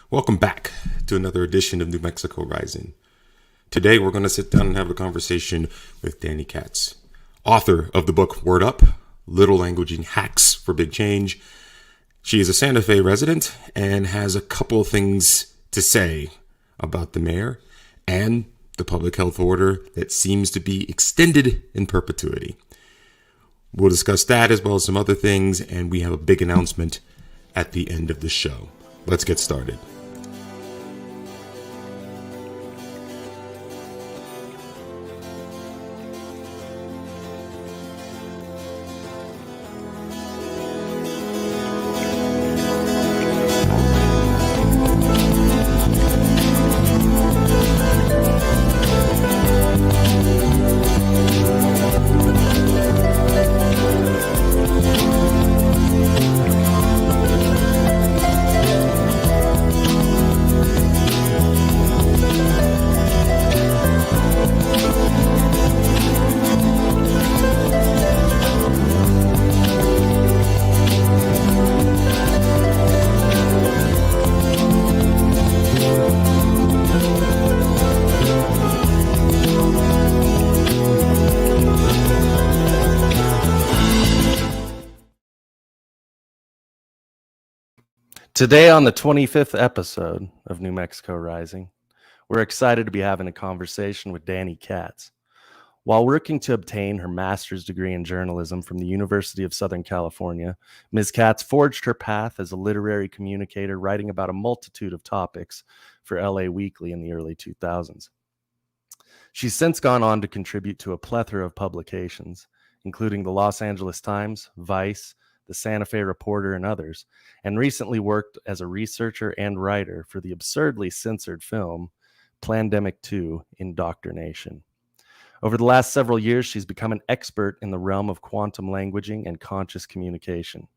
Welcome back to another edition of New Mexico Rising. Today we're going to sit down and have a conversation with Dani Katz, author of the book Word Up, Little Languaging Hacks for Big Change. She is a Santa Fe resident and has a couple of things to say about the mayor and the public health order that seems to be extended in perpetuity. We'll discuss that as well as some other things, and we have a big announcement at the end of the show. Let's get started. Today on the 25th episode of New Mexico Rising, we're excited to be having a conversation with Dani Katz. While working to obtain her master's degree in journalism from the University of Southern California, Ms. Katz forged her path as a literary communicator, writing about a multitude of topics for LA Weekly in the early 2000s. She's since gone on to contribute to a plethora of publications, including the Los Angeles Times, Vice, the Santa Fe Reporter, and others, and recently worked as a researcher and writer for the absurdly censored film Plandemic 2: Indoctrination. Over the last several years, she's become an expert in the realm of quantum languaging and conscious communication.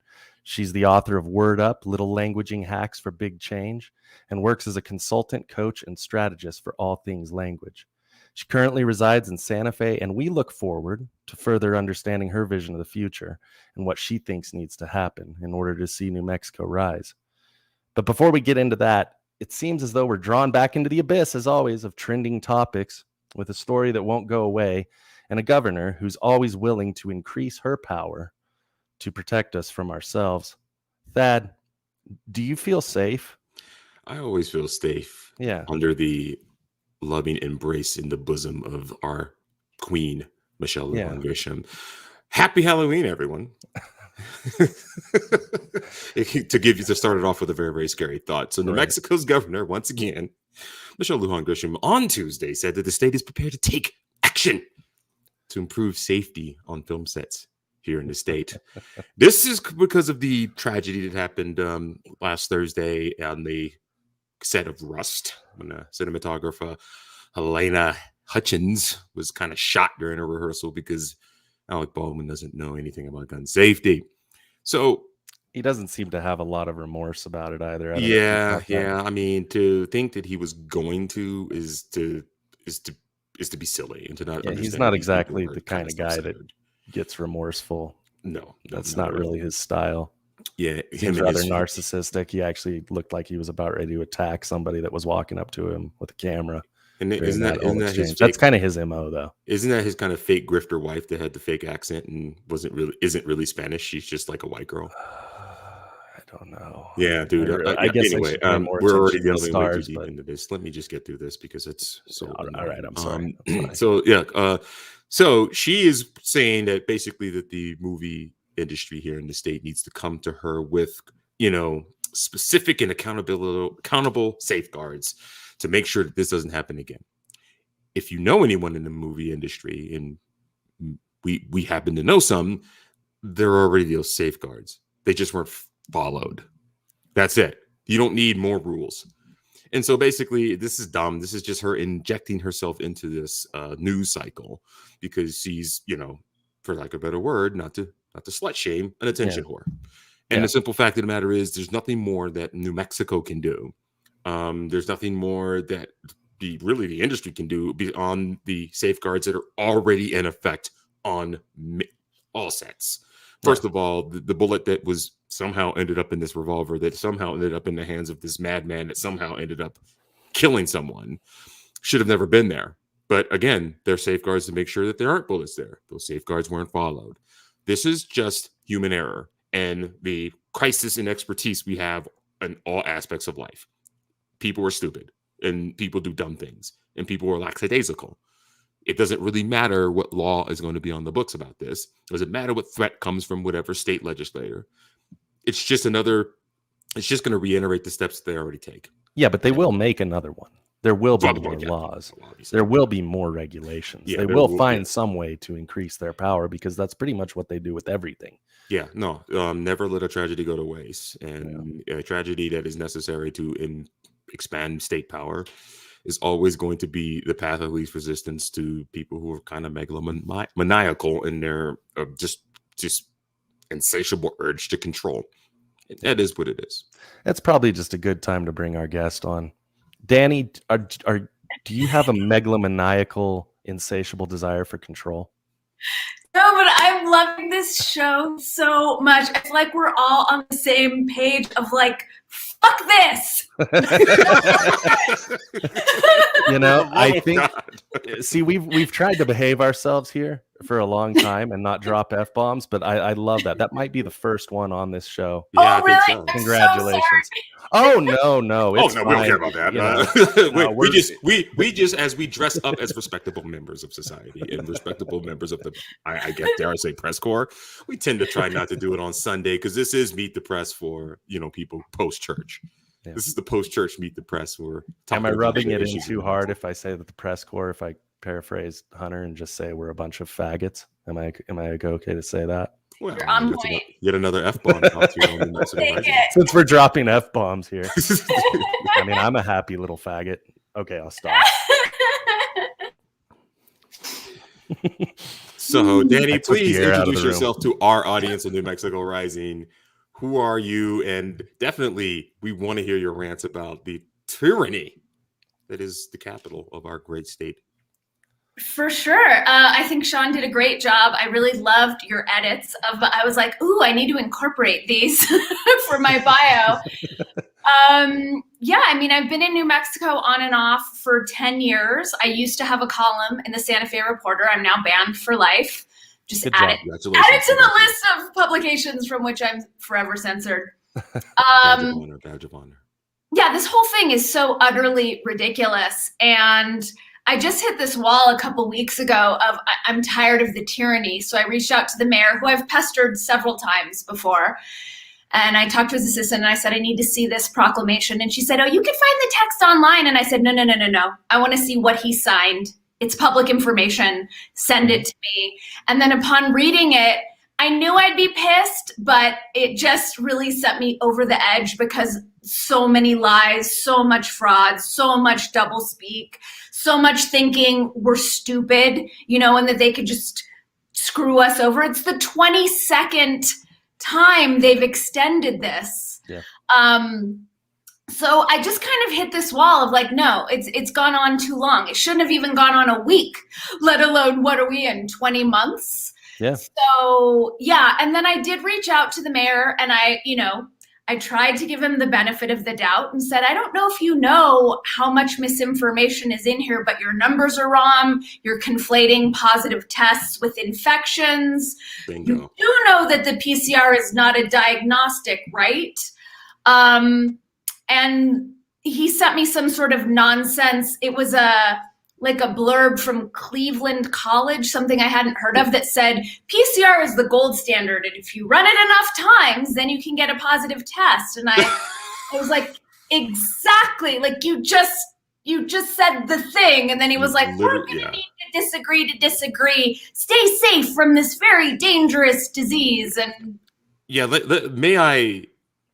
She's the author of Word Up, Little Languaging Hacks for Big Change, and works as a consultant, coach, and strategist for all things language. She currently resides in Santa Fe, and we look forward to further understanding her vision of the future and what she thinks needs to happen in order to see New Mexico rise. But before we get into that, it seems as though we're drawn back into the abyss, as always, of trending topics with a story that won't go away and a governor who's always willing to increase her power to protect us from ourselves. Thad, do you feel safe? I always feel safe under the loving embrace in the bosom of our queen, Michelle Lujan Grisham. Happy Halloween, everyone. to start it off with a very, very scary thought. So New Mexico's governor, once again, Michelle Lujan Grisham, on Tuesday said that the state is prepared to take action to improve safety on film sets here in the state. This is because of the tragedy that happened last Thursday on the set of Rust, when cinematographer Helena Hutchins was kind of shot during a rehearsal because Alec Baldwin doesn't know anything about gun safety. So he doesn't seem to have a lot of remorse about it either. I mean, to think that he was going to is to be silly and to not. Yeah, he's not exactly the kind of guy that gets remorseful. No, that's not really his style. Yeah, he's rather narcissistic. He actually looked like he was about ready to attack somebody that was walking up to him with a camera. And isn't that his that's kind of his MO, though? Isn't that his kind of fake grifter wife that had the fake accent and isn't really Spanish? She's just like a white girl. I don't know. Yeah, dude. I guess anyway, we're already delving way too deep into this. Let me just get through this because it's so. All right, I'm sorry. So she is saying that basically that the movie industry here in the state needs to come to her with, specific and accountable safeguards to make sure that this doesn't happen again. If you know anyone in the movie industry, and we happen to know some, there are already those safeguards. They just weren't followed. That's it. You don't need more rules. And so basically, this is dumb. This is just her injecting herself into this news cycle because she's, for lack of a better word, not to slut shame, an attention whore. And the simple fact of the matter is there's nothing more that New Mexico can do. There's nothing more that the industry can do beyond the safeguards that are already in effect on all sets. First of all, the bullet that was somehow ended up in this revolver, that somehow ended up in the hands of this madman, that somehow ended up killing someone, should have never been there. But again, there are safeguards to make sure that there aren't bullets there. Those safeguards weren't followed. This is just human error and the crisis in expertise we have in all aspects of life. People are stupid and people do dumb things and people are lackadaisical. It doesn't really matter what law is going to be on the books about this. It doesn't matter what threat comes from whatever state legislator. It's just going to reiterate the steps they already take. Yeah, but they will make another one. There will be Probably, more yeah, laws. obviously. There will be more regulations. Yeah, they there will will find be. some way to increase their power because that's pretty much what they do with everything. Yeah, no, never let a tragedy go to waste. And a tragedy that is necessary to expand state power is always going to be the path of least resistance to people who are kind of megalomaniacal in their just insatiable urge to control. That is what it is. That's probably just a good time to bring our guest on. Dani, do you have a megalomaniacal, insatiable desire for control? No, but I'm loving this show so much. I feel like we're all on the same page of like, fuck this. I think. See, we've tried to behave ourselves here for a long time and not drop F-bombs, but I love that. That might be the first one on this show. Yeah, Oh, really? so. Congratulations. So no. We It's don't fine. care about that. We just as we dress up as respectable members of society and respectable members of the, I guess, dare I say, press corps, we tend to try not to do it on Sunday because this is Meet the Press for people post church. Yeah. This is the post church Meet the Press. Am I rubbing it in too hard if I say that the press corps, if I paraphrase Hunter and just say we're a bunch of faggots? Am I okay to say that? Well, you're on point. Yet another F-bomb. Since we're dropping F-bombs here. I mean, I'm a happy little faggot. Okay, I'll stop. So, Dani, please introduce yourself to our audience of New Mexico Rising. Who are you? And definitely, we want to hear your rants about the tyranny that is the capital of our great state. For sure. I think Shawn did a great job. I really loved your edits. I was like, ooh, I need to incorporate these for my bio. Yeah, I mean, I've been in New Mexico on and off for 10 years. I used to have a column in the Santa Fe Reporter. I'm now banned for life. Just add it to the list of publications from which I'm forever censored. Badge of honor. Yeah, this whole thing is so utterly ridiculous. And I just hit this wall a couple weeks ago of I'm tired of the tyranny. So I reached out to the mayor, who I've pestered several times before. And I talked to his assistant and I said, I need to see this proclamation. And she said, oh, you can find the text online. And I said, no. I want to see what he signed. It's public information. Send it to me. And then upon reading it, I knew I'd be pissed, but it just really set me over the edge because so many lies, so much fraud, so much doublespeak, so much thinking we're stupid, and that they could just screw us over. It's the 22nd time they've extended this. Yeah. So I just kind of hit this wall of like, no, it's gone on too long. It shouldn't have even gone on a week, let alone what are we in 20 months? Yeah. So yeah. And then I did reach out to the mayor and I tried to give him the benefit of the doubt and said, I don't know if you know how much misinformation is in here, but your numbers are wrong. You're conflating positive tests with infections. Bingo. You do know that the PCR is not a diagnostic, right? And he sent me some sort of nonsense. It was a blurb from Cleveland College, something I hadn't heard of, that said PCR is the gold standard. And if you run it enough times, then you can get a positive test. And I was like, exactly. Like you just said the thing. And then he was like, we're going to need to disagree. Stay safe from this very dangerous disease. And yeah, may I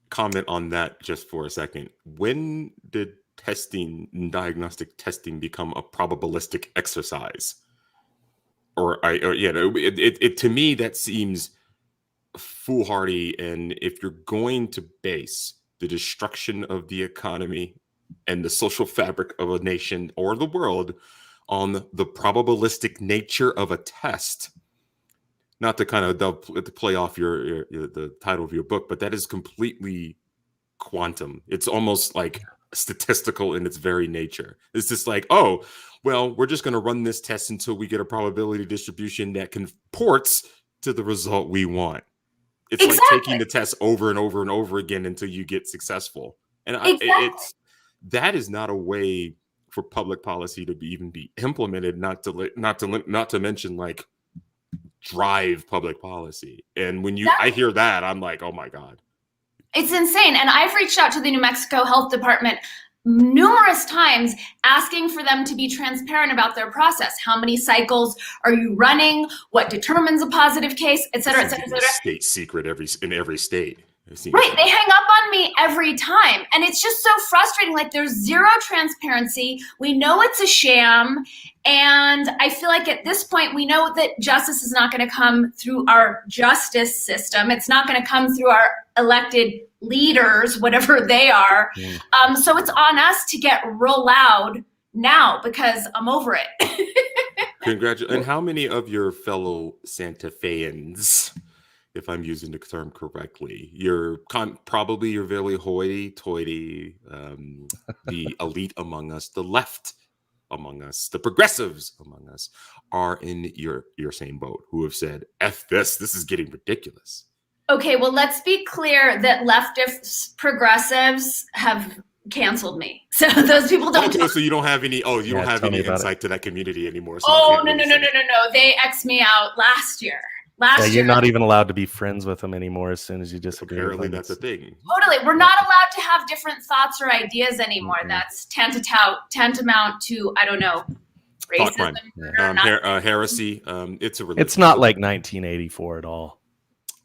comment on that just for a second? When did diagnostic testing become a probabilistic exercise? It to me that seems foolhardy. And if you're going to base the destruction of the economy and the social fabric of a nation or the world on the probabilistic nature of a test, not to kind of to play off the title of your book, but that is completely quantum. It's almost like statistical in its very nature. It's just like, oh, well, we're just going to run this test until we get a probability distribution that comports to the result we want. It's like taking the test over and over and over again until you get successful. And that is not a way for public policy to even be implemented. Not to mention like drive public policy. And when I hear that, I'm like, oh my God. It's insane. And I've reached out to the New Mexico Health Department numerous times asking for them to be transparent about their process. How many cycles are you running? What determines a positive case, et cetera, et cetera, et cetera. State secret in every state. Right. They hang up on me every time. And it's just so frustrating. Like there's zero transparency. We know it's a sham. And I feel like at this point, we know that justice is not going to come through our justice system. It's not going to come through our elected leaders, whatever they are. So it's on us to get real loud now because I'm over it. Congratulations. And how many of your fellow Santa Feans, if I'm using the term correctly, you're very hoity-toity, the elite among us, the left among us, the progressives among us are in your same boat, who have said, F this is getting ridiculous. Okay, well, let's be clear that leftist progressives have canceled me. So those people don't. Okay, so you don't have any. Oh, you don't have any insight to that community anymore. So no. They X'd me out last year. You're not even allowed to be friends with them anymore as soon as you disagree. Apparently, that's a thing. Totally, we're not allowed to have different thoughts or ideas anymore. Mm-hmm. That's tantamount to I don't know, racism, heresy. It's a religion. It's not like 1984 at all.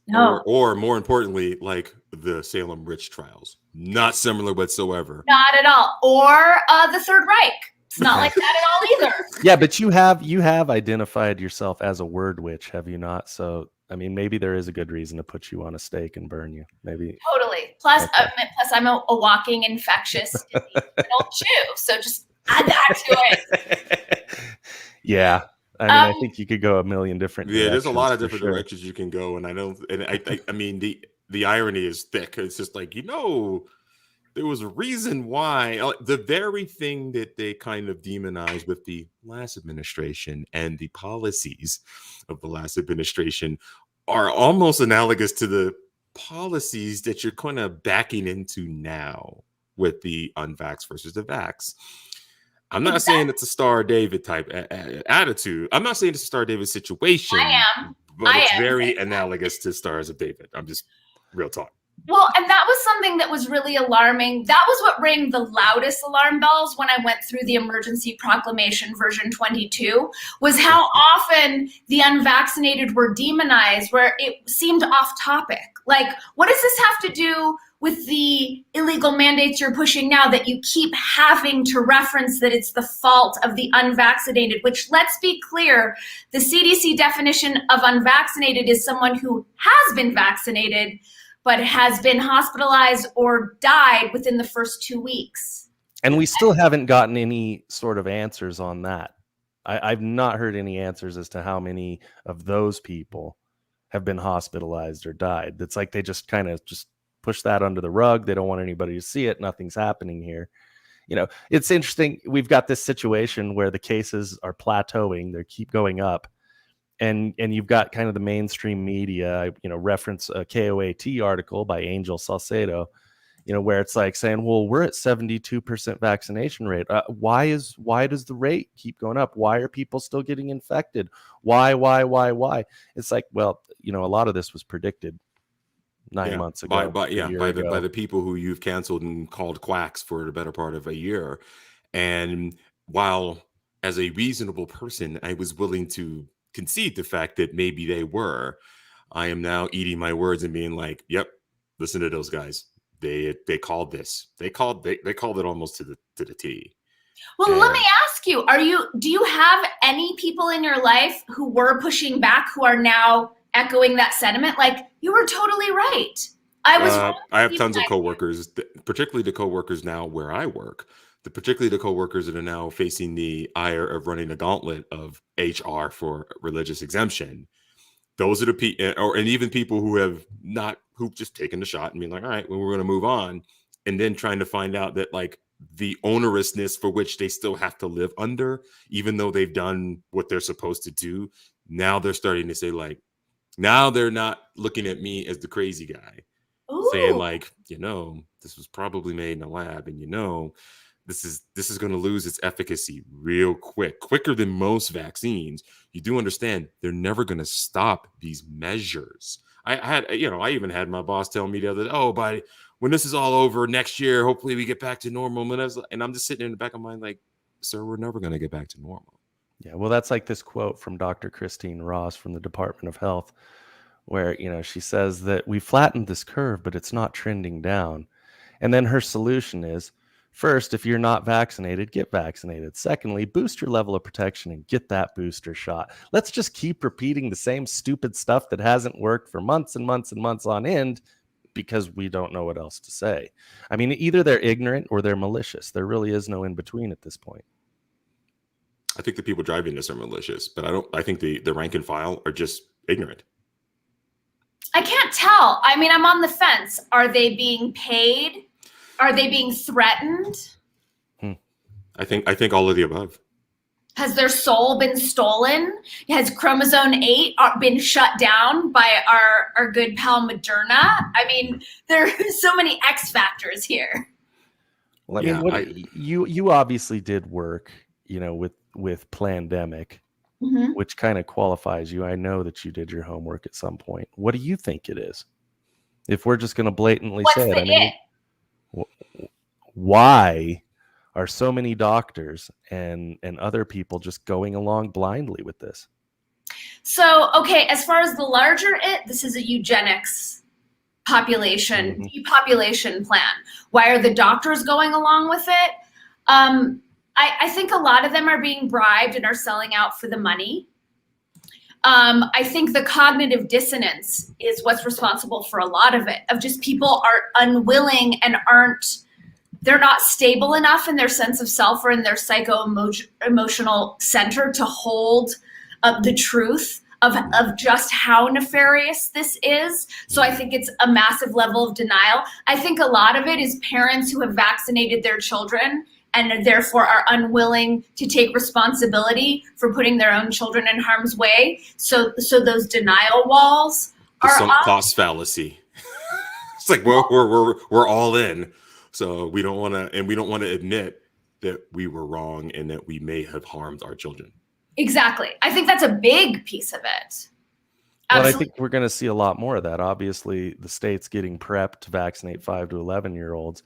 No. Or more importantly, like the Salem witch trials. Not similar whatsoever. Not at all. Or the Third Reich. It's not like that at all either. Yeah, but you have identified yourself as a word witch, have you not? So, I mean, maybe there is a good reason to put you on a stake and burn you. Maybe. Totally. Plus I'm a walking infectious old Jew. So just add that to it. Yeah. I mean, I think you could go a million different directions. Yeah, there's a lot of different directions you can go, and I mean, the irony is thick. It's just like, there was a reason why the very thing that they kind of demonized with the last administration and the policies of the last administration are almost analogous to the policies that you're kind of backing into now with the unvax versus the vax. I'm not saying it's a Star David type attitude. I'm not saying it's a Star David situation. I am. But it's very analogous to Stars of David. I'm just real talk. Well, and that was something that was really alarming. That was what rang the loudest alarm bells when I went through the emergency proclamation version 22, was how often the unvaccinated were demonized, where it seemed off topic. Like, what does this have to do with the illegal mandates you're pushing now that you keep having to reference that it's the fault of the unvaccinated, which, let's be clear, the CDC definition of unvaccinated is someone who has been vaccinated but has been hospitalized or died within the first 2 weeks. And we still haven't gotten any sort of answers on that. I've not heard any answers as to how many of those people have been hospitalized or died. It's like they just kind of just push that under the rug. They don't want anybody to see it. Nothing's happening here. It's interesting. We've got this situation where the cases are plateauing. They keep going up. And you've got kind of the mainstream media, reference a KOAT article by Angel Salcedo, where it's like saying, well, we're at 72% vaccination rate. Why does the rate keep going up? Why are people still getting infected? Why? It's like, well, a lot of this was predicted 9 months ago. By the people who you've canceled and called quacks for the better part of a year. And while as a reasonable person, I was willing to concede the fact that maybe they were, I am now eating my words and being like, yep, listen to those guys. They called this. They called it almost to the T. Well, let me ask you, do you have any people in your life who were pushing back who are now echoing that sentiment? Like, you were totally right. I have tons of coworkers, particularly the coworkers now where I work, particularly the coworkers that are now facing the ire of running a gauntlet of HR for religious exemption. those are the people, and even people who've just taken the shot and being like, all right, well, we're going to move on, and then trying to find out that like the onerousness for which they still have to live under, even though they've done what they're supposed to do. Now they're starting to say like, now they're not looking at me as the crazy guy. Ooh. Saying like, this was probably made in a lab, and this is going to lose its efficacy real quicker than most vaccines. You do understand they're never going to stop these measures. I even had my boss tell me the other day, when this is all over next year, hopefully we get back to normal. And I'm just sitting in the back of my mind like, sir, we're never going to get back to normal. Yeah, well, that's like this quote from Dr. Christine Ross from the Department of Health, where, she says that we flattened this curve, but it's not trending down. And then her solution is, first, if you're not vaccinated, get vaccinated. Secondly, boost your level of protection and get that booster shot. Let's just keep repeating the same stupid stuff that hasn't worked for months and months and months on end because we don't know what else to say. I mean, either they're ignorant or they're malicious. There really is no in between at this point. I think the people driving this are malicious, but I think the rank and file are just ignorant. I can't tell. I mean, I'm on the fence. Are they being paid? Are they being threatened? I think all of the above. Has their soul been stolen? Has chromosome 8 been shut down by our good pal Moderna? I mean, there are so many X factors here. Well, I mean, you obviously did work, with Plandemic, which kind of qualifies you. I know that you did your homework at some point. What do you think it is? If we're just going to blatantly say it, why are so many doctors and other people just going along blindly with this? So, okay, as far as the larger this is a eugenics population, depopulation plan. Why are the doctors going along with it? I think a lot of them are being bribed and are selling out for the money. I think the cognitive dissonance is what's responsible for a lot of it, of just people are unwilling and they're not stable enough in their sense of self or in their psycho-emotional center to hold the truth of just how nefarious this is. So I think it's a massive level of denial. I think a lot of it is parents who have vaccinated their children and therefore are unwilling to take responsibility for putting their own children in harm's way. So those denial walls are the sunk cost fallacy. It's like we're all in, so we don't want to admit that we were wrong and that we may have harmed our children. Exactly. I think that's a big piece of it. But I think we're going to see a lot more of that. Obviously, the state's getting prepped to vaccinate 5 to 11-year-olds.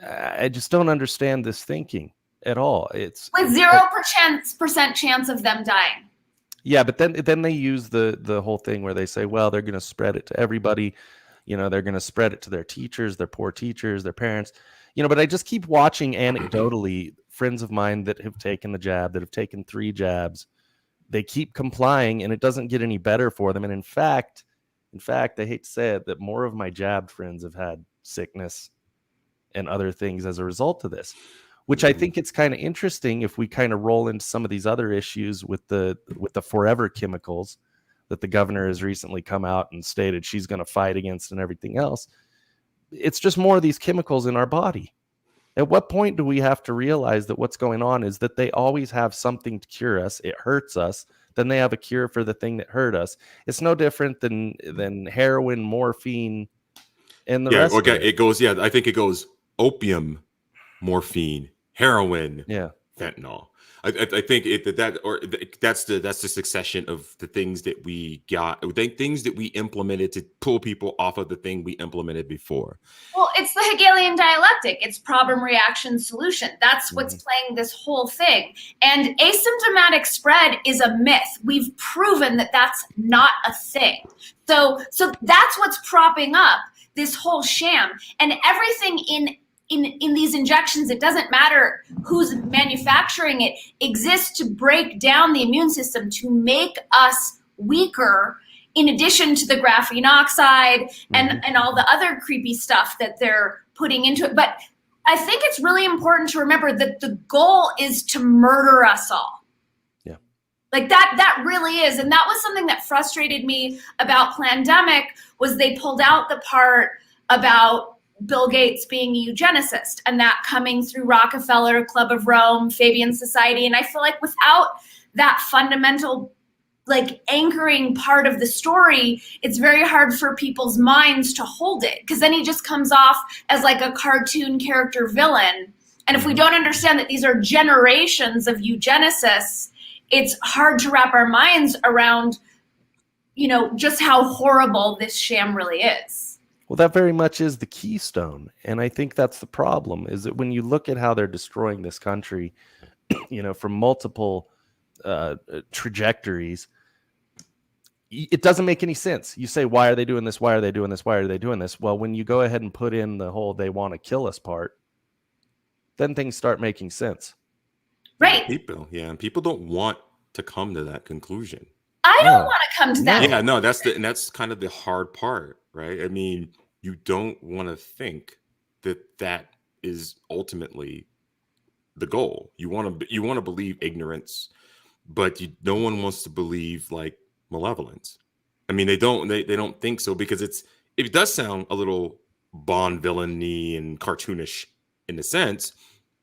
I just don't understand this thinking at all. It's with 0% chance of them dying. Yeah, but then they use the whole thing where they say, well, they're going to spread it to everybody. They're going to spread it to their teachers, their poor teachers, their parents. But I just keep watching anecdotally friends of mine that have taken the jab, that have taken 3 jabs. They keep complying, and it doesn't get any better for them. And in fact, I hate to say it, that more of my jabbed friends have had sickness and other things as a result of this, which I think it's kind of interesting if we kind of roll into some of these other issues with the forever chemicals that the governor has recently come out and stated she's going to fight against and everything else. It's just more of these chemicals in our body. At what point do we have to realize that what's going on is that they always have something to cure us? It hurts us. Then they have a cure for the thing that hurt us. It's no different than heroin, morphine, and the rest. Okay, it goes. Yeah, I think it goes opium, morphine, heroin, fentanyl. I think that's the succession of the things that we got, things that we implemented to pull people off of the thing we implemented before. Well, it's the Hegelian dialectic. It's problem, reaction, solution. That's what's playing this whole thing. And asymptomatic spread is a myth. We've proven that that's not a thing. So that's what's propping up this whole sham. And everything in these injections, it doesn't matter who's manufacturing it, exists to break down the immune system, to make us weaker, in addition to the graphene oxide and all the other creepy stuff that they're putting into it. But I think it's really important to remember that the goal is to murder us all. Yeah. Like that really is. And that was something that frustrated me about Plandemic, was they pulled out the part about Bill Gates being a eugenicist, and that coming through Rockefeller, Club of Rome, Fabian Society. And I feel like without that fundamental like anchoring part of the story, it's very hard for people's minds to hold it, because then he just comes off as like a cartoon character villain. And if we don't understand that these are generations of eugenicists, it's hard to wrap our minds around, just how horrible this sham really is. Well, that very much is the keystone. And I think that's the problem, is that when you look at how they're destroying this country, from multiple trajectories, it doesn't make any sense. You say, why are they doing this? Why are they doing this? Why are they doing this? Well, when you go ahead and put in the whole they want to kill us part, then things start making sense. Right. People don't want to come to that conclusion. I don't want to come to that. Yeah, no, that's kind of the hard part, right? I mean, you don't want to think that is ultimately the goal. You want to believe ignorance, but no one wants to believe like malevolence. I mean, they don't think so, because it does sound a little Bond villainy and cartoonish in a sense,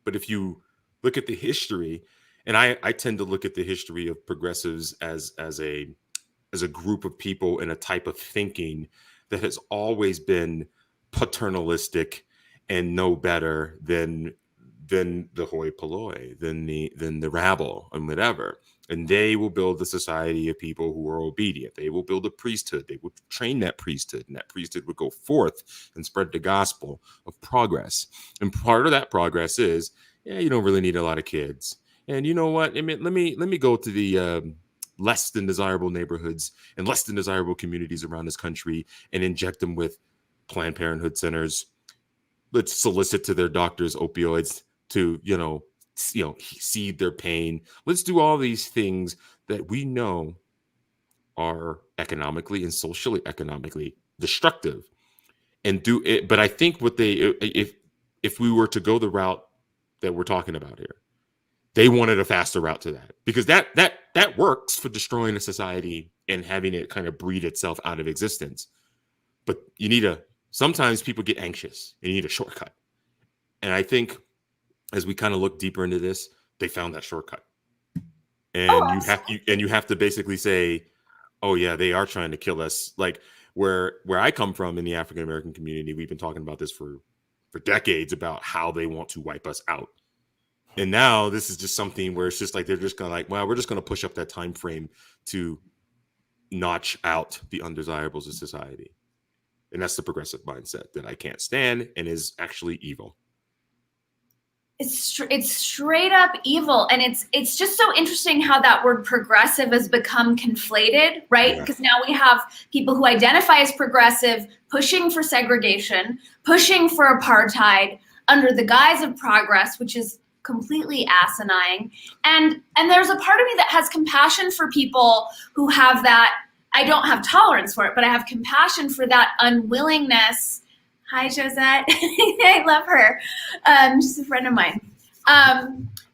but if you look at the history, and I tend to look at the history of progressives as a group of people and a type of thinking that has always been paternalistic and no better than the hoi polloi, than the rabble and whatever. And they will build a society of people who are obedient. They will build a priesthood. They will train that priesthood, and that priesthood would go forth and spread the gospel of progress. And part of that progress is, you don't really need a lot of kids. And you know what? I mean, let me go to the less than desirable neighborhoods and less than desirable communities around this country and inject them with Planned Parenthood centers. Let's solicit to their doctors opioids to, seed their pain. Let's do all these things that we know are economically and socially economically destructive, and do it. But I think if we were to go the route that we're talking about here, they wanted a faster route to that, because that works for destroying a society and having it kind of breed itself out of existence. But sometimes people get anxious and you need a shortcut. And I think as we kind of look deeper into this, they found that shortcut. And you have to basically say, oh yeah, they are trying to kill us. Like where I come from in the African American community, we've been talking about this for decades, about how they want to wipe us out. And now this is just something where it's just like they're just going to we're just going to push up that time frame to notch out the undesirables of society. And that's the progressive mindset that I can't stand and is actually evil. It's straight up evil. And it's just so interesting how that word progressive has become conflated, right? Because now we have people who identify as progressive pushing for segregation, pushing for apartheid under the guise of progress, which is completely asinine. And there's a part of me that has compassion for people who have that. I don't have tolerance for it, but I have compassion for that unwillingness. Hi, Josette. I love her. She's a friend of mine.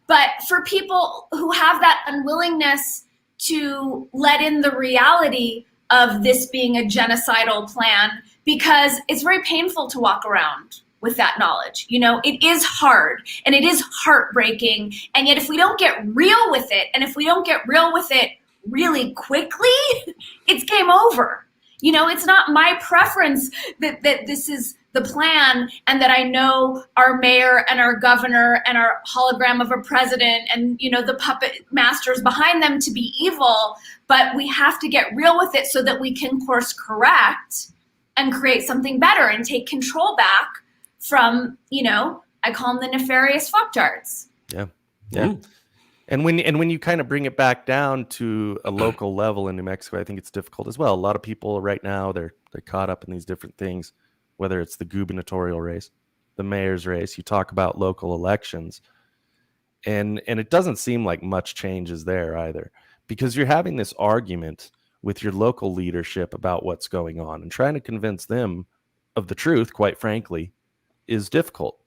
But for people who have that unwillingness to let in the reality of this being a genocidal plan, because it's very painful to walk around with that knowledge. It is hard and it is heartbreaking. And yet if we don't get real with it, and if we don't get real with it really quickly, it's game over. It's not my preference that this is the plan, and that I know our mayor and our governor and our hologram of a president and, the puppet masters behind them to be evil. But we have to get real with it so that we can course correct and create something better and take control back from, I call them the nefarious fucktards. Yeah. Yeah. Mm. And when you kind of bring it back down to a local level in New Mexico, I think it's difficult as well. A lot of people right now, they're caught up in these different things, whether it's the gubernatorial race, the mayor's race. You talk about local elections, and it doesn't seem like much change is there either, because you're having this argument with your local leadership about what's going on, and trying to convince them of the truth, quite frankly, is difficult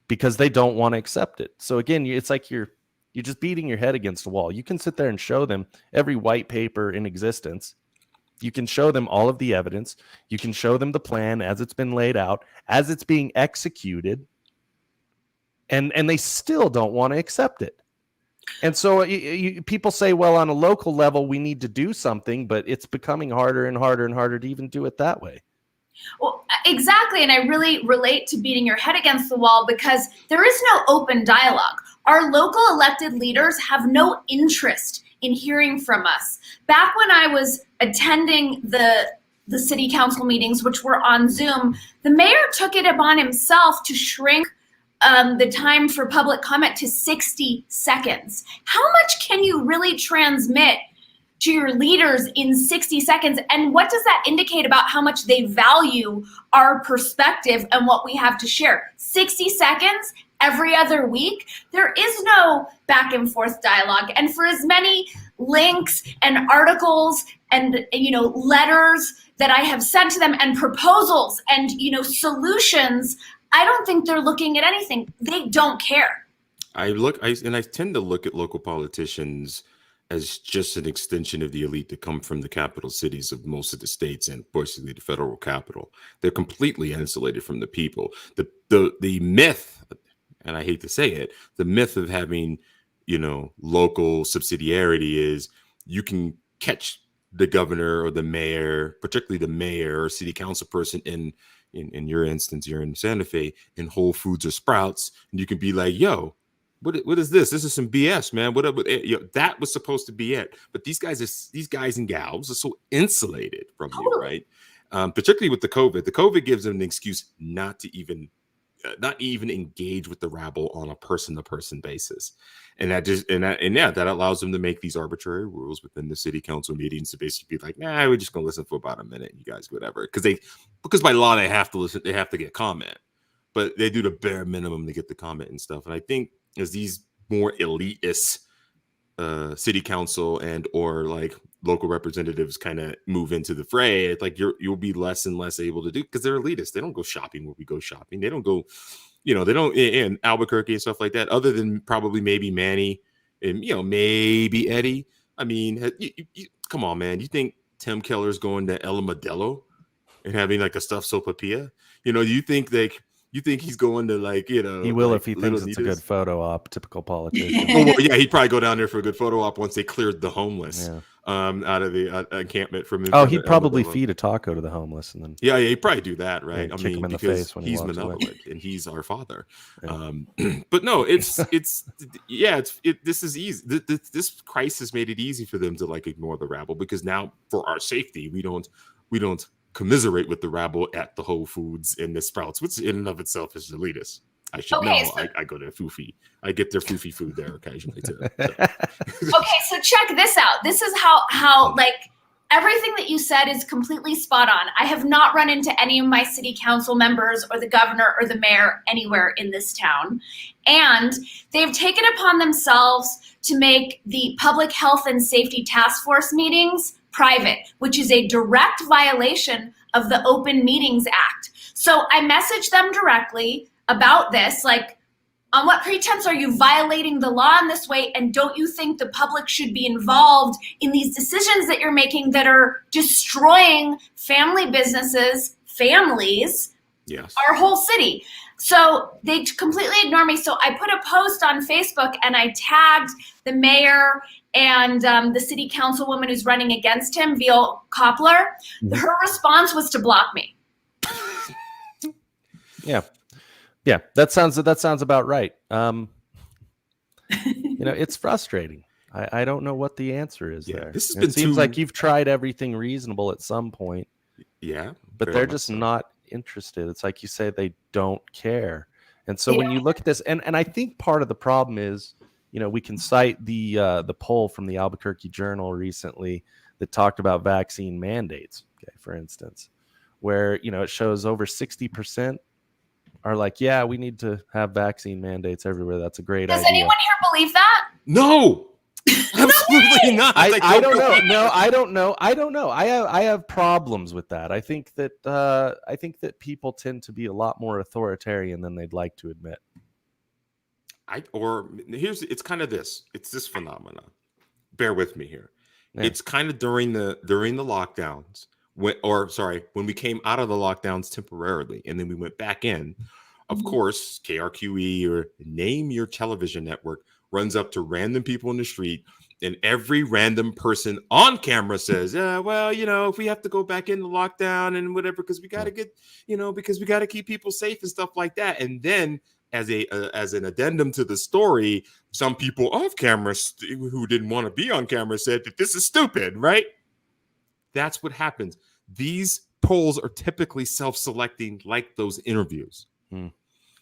because they don't want to accept it. So again, it's like you're You're just beating your head against the wall. You can sit there and show them every white paper in existence. You can show them all of the evidence. You can show them the plan as it's been laid out, as it's being executed, and they still don't want to accept it. And so people say, well, on a local level, we need to do something, but it's becoming harder and harder and harder to even do it that way. Well, exactly. And I really relate to beating your head against the wall because there is no open dialogue. Our local elected leaders have no interest in hearing from us. Back when I was attending the city council meetings, which were on Zoom, the mayor took it upon himself to shrink the time for public comment to 60 seconds. How much can you really transmit to your leaders in 60 seconds? And what does that indicate about how much they value our perspective and what we have to share? 60 seconds every other week? There is no back and forth dialogue. And for as many links and articles and, letters that I have sent to them and proposals and, solutions, I don't think they're looking at anything. They don't care. I tend to look at local politicians as just an extension of the elite that come from the capital cities of most of the states and basically the federal capital. They're completely insulated from the people. The myth, and I hate to say it, the myth of having, local subsidiarity is you can catch the governor or the mayor, particularly the mayor or city council person in your instance, you're in Santa Fe, in Whole Foods or Sprouts, and you can be like, yo, what is this? This is some BS, man. That was supposed to be it. But these guys and gals are so insulated from you, right? Particularly with the COVID. The COVID gives them an excuse not to even engage with the rabble on a person-to-person basis. And that allows them to make these arbitrary rules within the city council meetings to basically be like, nah, we're just gonna listen for about a minute, you guys, whatever. Because by law they have to listen, they have to get comment, but they do the bare minimum to get the comment and stuff. And I think as these more elitist city council and or like local representatives kind of move into the fray, it's like you'll be less and less able to do, because they're elitists. They don't go shopping where we go shopping. They don't go, they don't in Albuquerque and stuff like that, other than probably maybe Manny and maybe Eddie. I mean, you, come on, man. You think Tim Keller's going to El Modelo and having like a stuffed sopapilla? You think he's going to he will, like, if he thinks it's a good photo op, typical politician. Oh, well, yeah, he'd probably go down there for a good photo op once they cleared the homeless out of the encampment from. Oh, he'd probably feed a taco to the homeless and then. Yeah, he'd probably do that, right? I mean, because he's malevolent and he's our father. Yeah. But no, this is easy. This crisis made it easy for them to ignore the rabble, because now for our safety, we don't commiserate with the rabble at the Whole Foods and the Sprouts, which in and of itself is elitist. I should know. So I go to Foofy. I get their Foofy food there occasionally too. So. Okay, so check this out. This is how everything that you said is completely spot on. I have not run into any of my city council members or the governor or the mayor anywhere in this town. And they've taken upon themselves to make the public health and safety task force meetings private, which is a direct violation of the Open Meetings Act. So I messaged them directly about this, on what pretense are you violating the law in this way? And don't you think the public should be involved in these decisions that you're making that are destroying family businesses, families, yes, our whole city? So they completely ignore me. So I put a post on Facebook and I tagged the mayor and the city councilwoman who's running against him, Veal Koppler. Her response was to block me. Yeah, that sounds about right. It's frustrating. I don't know what the answer is there. It seems like you've tried everything reasonable at some point. Yeah, but they're just not interested. It's like you say, they don't care. And so when you look at this, and I think part of the problem is, we can cite the poll from the Albuquerque Journal recently that talked about vaccine mandates, for instance, where, it shows over 60% are like, yeah, we need to have vaccine mandates everywhere. That's a great idea. Does anyone here believe that? No, absolutely not. I don't know. No, I don't know. I have problems with that. I think that people tend to be a lot more authoritarian than they'd like to admit. it's kind of it's this phenomenon. Bear with me here. Yeah. It's kind of during the lockdowns when we came out of the lockdowns temporarily and then we went back in. Of course, KRQE or name your television network runs up to random people in the street, and every random person on camera says, "Yeah, well, if we have to go back into lockdown and whatever, because we got to get, because we got to keep people safe and stuff like that." And then, as an addendum to the story, some people off camera who didn't want to be on camera said that this is stupid, right? That's what happens. These polls are typically self-selecting, like those interviews.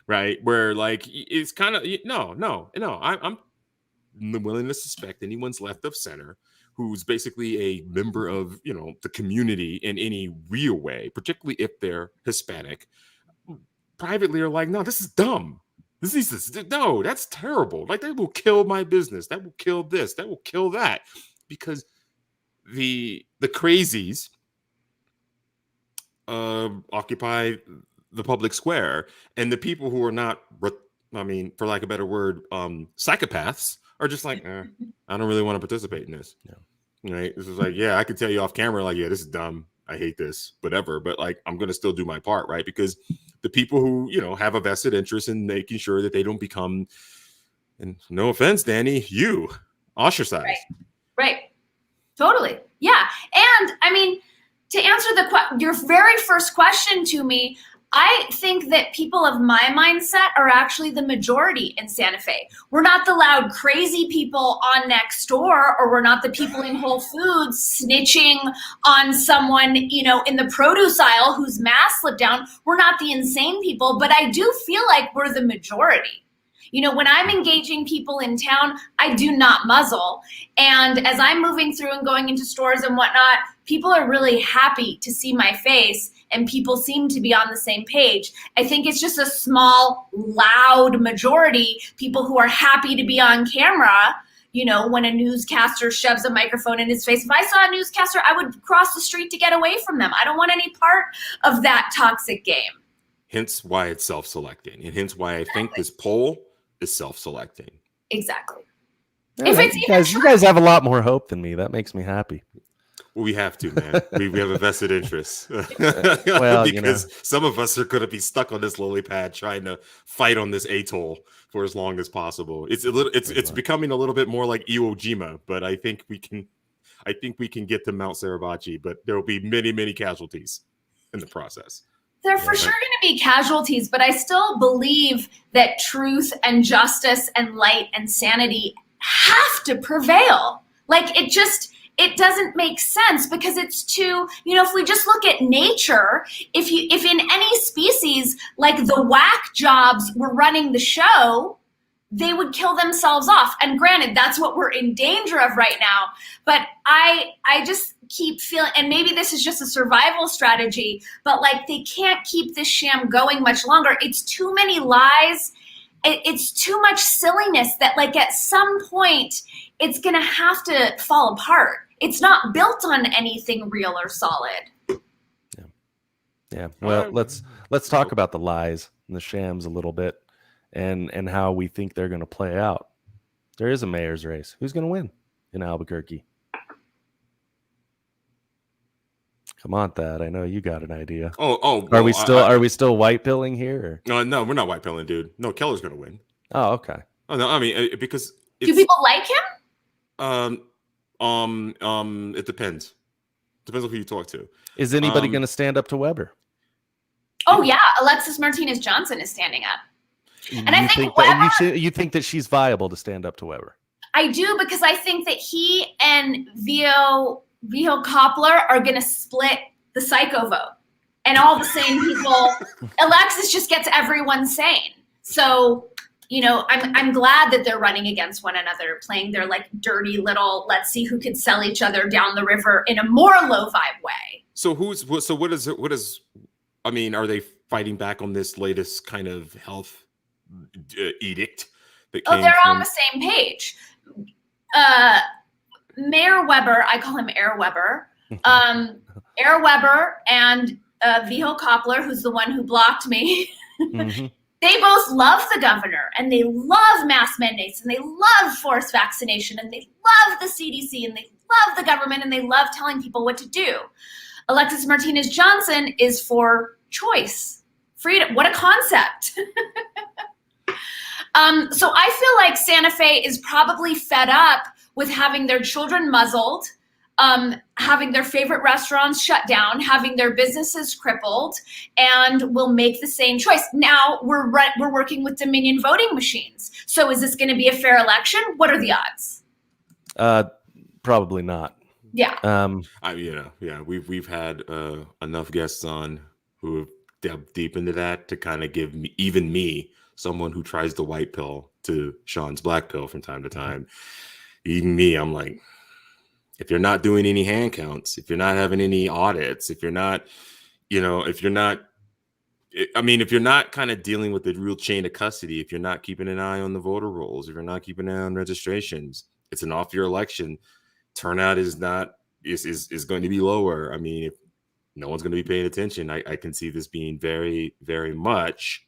Right, where like it's kind of I'm willing to suspect anyone's left of center who's basically a member of the community in any real way, particularly if they're Hispanic, privately are like, no, this is dumb. No, that's terrible. Like, that will kill my business. That will kill this. That will kill that, because the crazies occupy the public square, and the people who are not, for lack of a better word, psychopaths are just like, I don't really want to participate in this. Yeah. Right? This is like, yeah, I can tell you off camera, like, yeah, this is dumb. I hate this, whatever. But like, I'm going to still do my part, right? Because the people who, have a vested interest in making sure that they don't become, and no offense, Dani, ostracized. Right. Totally. Yeah. And I mean, to answer your very first question to me, I think that people of my mindset are actually the majority in Santa Fe. We're not the loud, crazy people on next door, or we're not the people in Whole Foods snitching on someone, in the produce aisle whose mask slipped down. We're not the insane people, but I do feel like we're the majority. When I'm engaging people in town, I do not muzzle. And as I'm moving through and going into stores and whatnot, people are really happy to see my face, and people seem to be on the same page. I think it's just a small, loud majority, people who are happy to be on camera. When a newscaster shoves a microphone in his face, if I saw a newscaster, I would cross the street to get away from them. I don't want any part of that toxic game. Hence why it's self-selecting, and hence why I think this poll is self-selecting. Exactly. Yeah, you guys have a lot more hope than me. That makes me happy. Well, we have to, man. we have a vested interest. Well, because some of us are going to be stuck on this lily pad trying to fight on this atoll for as long as possible. It's becoming a little bit more like Iwo Jima, but I think we can get to Mount Suribachi, but there will be many, many casualties in the process. There are for sure going to be casualties, but I still believe that truth and justice and light and sanity have to prevail. Like, it doesn't make sense, because it's too, if we just look at nature, if in any species, like the whack jobs were running the show, they would kill themselves off. And granted, that's what we're in danger of right now. But I just keep feeling, and maybe this is just a survival strategy, but like, they can't keep this sham going much longer. It's too many lies. It's too much silliness that, like, at some point it's going to have to fall apart. It's not built on anything real or solid. Yeah. Well, let's talk about the lies and the shams a little bit, and how we think they're going to play out. There is a mayor's race. Who's going to win in Albuquerque? Come on, Thad. I know you got an idea. Are we still white pilling here? Or? No, we're not white pilling, dude. No, Keller's gonna win. Oh, okay. Oh no, I mean, because do people like him? It depends. Depends on who you talk to. Is anybody going to stand up to Weber? Oh yeah, Alexis Martinez Johnson is standing up, and I think Weber, you think that she's viable to stand up to Weber? I do, because I think that he and Vio Koppler are going to split the psycho vote, and all the sane people. Alexis just gets everyone sane. So, I'm glad that they're running against one another, playing their like dirty little, let's see who can sell each other down the river in a more low vibe way. So what is, I mean, are they fighting back on this latest kind of health edict that came they're on the same page. Mayor Weber, I call him Air Weber, Air Weber and Viho Koppler, who's the one who blocked me, They both love the governor, and they love mask mandates, and they love forced vaccination, and they love the CDC, and they love the government, and they love telling people what to do. Alexis Martinez Johnson is for choice, freedom. What a concept. So I feel like Santa Fe is probably fed up with having their children muzzled, having their favorite restaurants shut down, having their businesses crippled, and will make the same choice. Now we're working with Dominion voting machines. So is this going to be a fair election? What are the odds? Probably not. Yeah. We've had enough guests on who have delved deep into that to kind of give me, someone who tries the white pill to Shawn's black pill from time to time. Even me, I'm like, if you're not doing any hand counts, if you're not having any audits, if you're not kind of dealing with the real chain of custody, if you're not keeping an eye on the voter rolls, if you're not keeping an eye on registrations, it's an off-year election. Turnout is going to be lower. I mean, if no one's going to be paying attention, I can see this being very, very much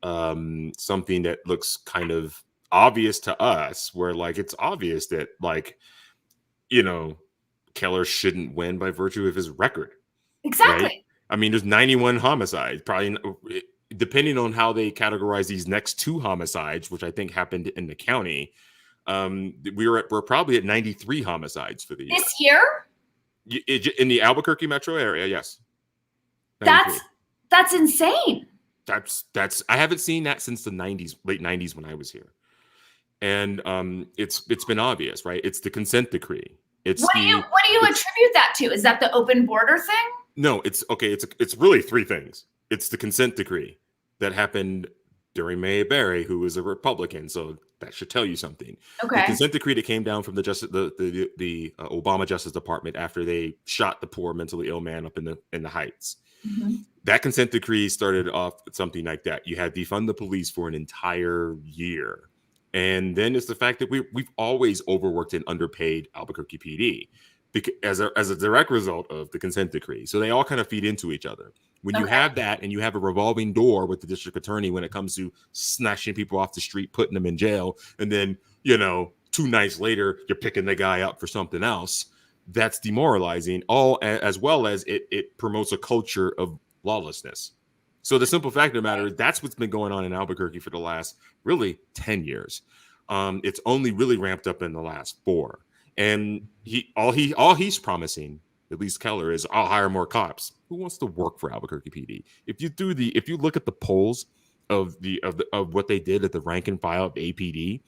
something that looks kind of obvious to us, where like it's obvious that like, Keller shouldn't win by virtue of his record. Exactly. Right? I mean, there's 91 homicides, probably depending on how they categorize these next 2 homicides, which I think happened in the county. We're probably at 93 homicides for the year. This year? In the Albuquerque metro area, yes. That's insane. That's I haven't seen that since the 90s, late 90s when I was here. And it's been obvious, right? It's the consent decree. What do you attribute that to? Is that the open border thing? No, it's really 3 things. It's the consent decree that happened during Mayor Barry, who was a Republican, so that should tell you something. Okay. The consent decree that came down from the Obama Justice Department after they shot the poor mentally ill man up in the Heights. Mm-hmm. That consent decree started off with something like that. You had defund the police for an entire year. And then it's the fact that we've always overworked and underpaid Albuquerque PD as a direct result of the consent decree. So they all kind of feed into each other. When you have that and you have a revolving door with the district attorney when it comes to snatching people off the street, putting them in jail, and then, 2 nights later, you're picking the guy up for something else, that's demoralizing, as well as it promotes a culture of lawlessness. So the simple fact of the matter is that's what's been going on in Albuquerque for the last really 10 years. It's only really ramped up in the last 4. And all he's promising, at least Keller, is I'll hire more cops. Who wants to work for Albuquerque PD? If you look at the polls of what they did at the rank and file of APD,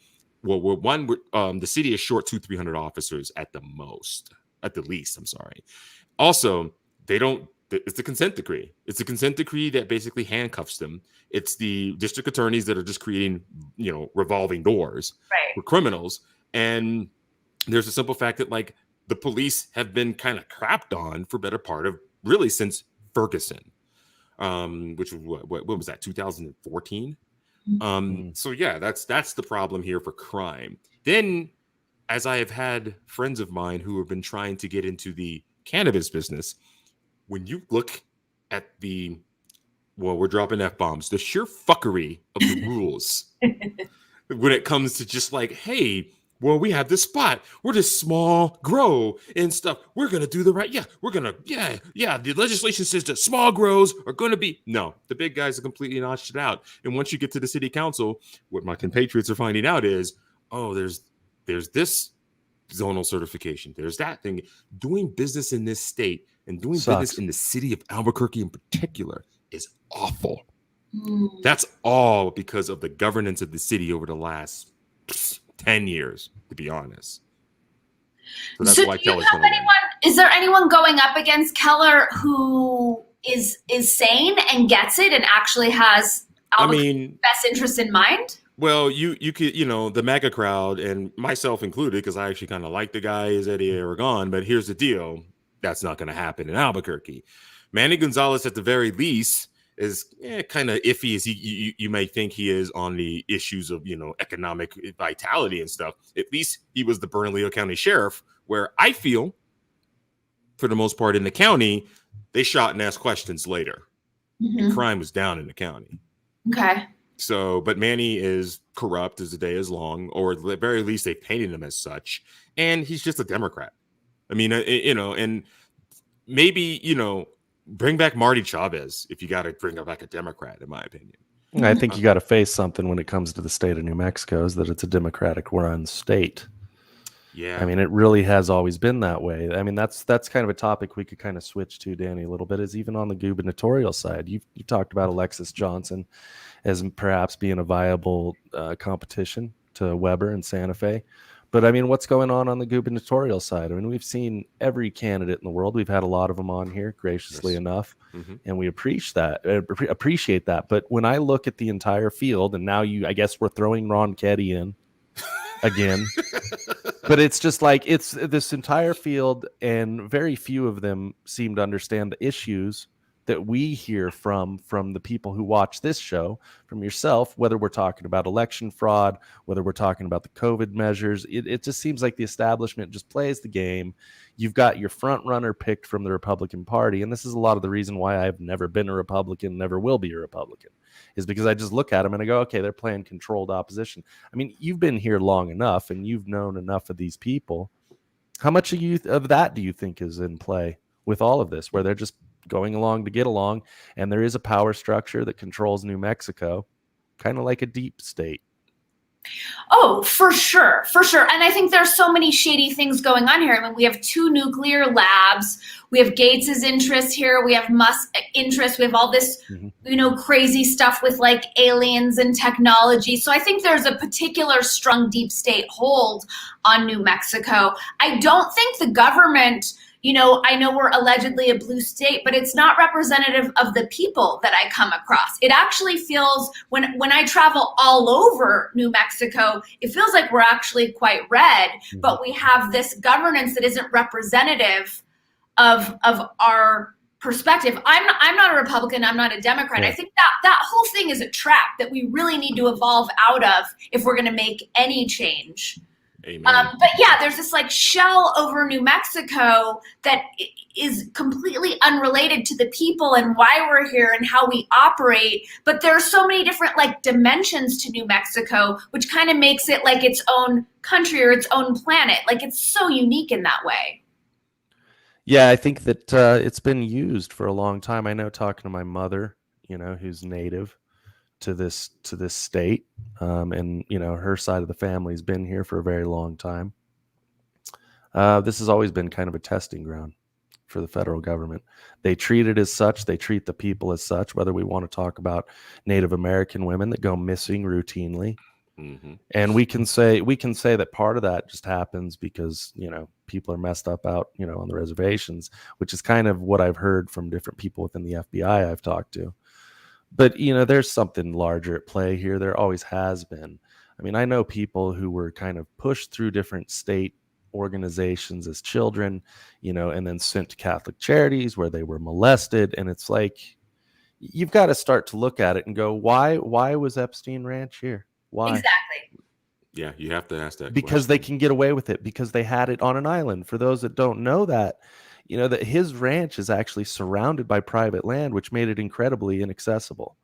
the city is short 200-300 officers at the least. I'm sorry. Also, it's the consent decree. It's the consent decree that basically handcuffs them. It's the district attorneys that are just creating, revolving doors for criminals. And there's a simple fact that like the police have been kind of crapped on for better part of really since Ferguson, which was what was that, 2014? So yeah, that's the problem here for crime. Then, as I have had friends of mine who have been trying to get into the cannabis business, when you look at we're dropping F-bombs, the sheer fuckery of the rules when it comes to just like, hey, well, we have this spot. We're this small grow and stuff. We're going to do the right. Yeah, we're going to. Yeah. The legislation says that small grows are going to be. No, the big guys are completely notched it out. And once you get to the city council, what my compatriots are finding out is, there's this zonal certification. There's that thing. Doing business in this state and doing business in the city of Albuquerque in particular is awful. That's all because of the governance of the city over the last 10 years, to be honest. So that's why Keller's going to win. Is there anyone going up against Keller who is sane and gets it and actually has best interest in mind? Well, you could, the MAGA crowd, and myself included, because I actually kind of like the guy, is Eddie Aragon, but here's the deal. That's not going to happen in Albuquerque. Manny Gonzalez, at the very least, is kind of iffy as you may think he is on the issues of, economic vitality and stuff. At least he was the Bernalillo County Sheriff, where I feel, for the most part in the county, they shot and asked questions later. And crime was down in the county. Okay. So, but Manny is corrupt as the day is long, or at the very least, they painted him as such. And he's just a Democrat. I mean, and maybe, bring back Marty Chavez if you got to bring back a Democrat, in my opinion. I think you got to face something when it comes to the state of New Mexico, is that it's a Democratic run state. Yeah. I mean, it really has always been that way. I mean, that's kind of a topic we could kind of switch to, Danny, a little bit, is even on the gubernatorial side. You talked about Alexis Johnson as perhaps being a viable competition to Weber and Santa Fe. But I mean, what's going on the gubernatorial side? I mean, we've seen every candidate in the world. We've had a lot of them on here, graciously enough, and we appreciate that. But when I look at the entire field, and now I guess we're throwing Ron Ketty in again, but it's just like, it's this entire field, and very few of them seem to understand the issues that we hear from the people who watch this show, from yourself, whether we're talking about election fraud, whether we're talking about the COVID measures. It just seems like the establishment just plays the game. You've got your front runner picked from the Republican Party. And this is a lot of the reason why I've never been a Republican, never will be a Republican, is because I just look at them and I go, okay, they're playing controlled opposition. I mean, you've been here long enough and you've known enough of these people. How much of that do you think is in play with all of this, where they're just going along to get along, and there is a power structure that controls New Mexico, kind of like a deep state? Oh, for sure. And I think there's so many shady things going on here. I mean, we have 2 nuclear labs. We have Gates's interest here. We have Musk's interest. We have all this, crazy stuff with like aliens and technology. So I think there's a particular strong deep state hold on New Mexico. I don't think the government, I know we're allegedly a blue state, but it's not representative of the people that I come across. It actually feels, when I travel all over New Mexico, it feels like we're actually quite red, but we have this governance that isn't representative of our perspective. I'm not a Republican. I'm not a Democrat. Yeah. I think that whole thing is a trap that we really need to evolve out of if we're going to make any change. But yeah, there's this like shell over New Mexico that is completely unrelated to the people and why we're here and how we operate. But there are so many different like dimensions to New Mexico, which kind of makes it like its own country or its own planet. Like, it's so unique in that way. Yeah, I think that it's been used for a long time. I know, talking to my mother, who's native to this state, and her side of the family's been here for a very long time. This has always been kind of a testing ground for the federal government. They treat it as such. They treat the people as such, whether we want to talk about Native American women that go missing routinely. And we can say that part of that just happens because people are messed up out on the reservations, which is kind of what I've heard from different people within the FBI I've talked to. But, there's something larger at play here. There always has been. I mean, I know people who were kind of pushed through different state organizations as children, and then sent to Catholic Charities where they were molested. And it's like, you've got to start to look at it and go, why was Epstein Ranch here? Why? Exactly. Yeah, you have to ask that. Because they can get away with it, because they had it on an island. For those that don't know that, that his ranch is actually surrounded by private land, which made it incredibly inaccessible.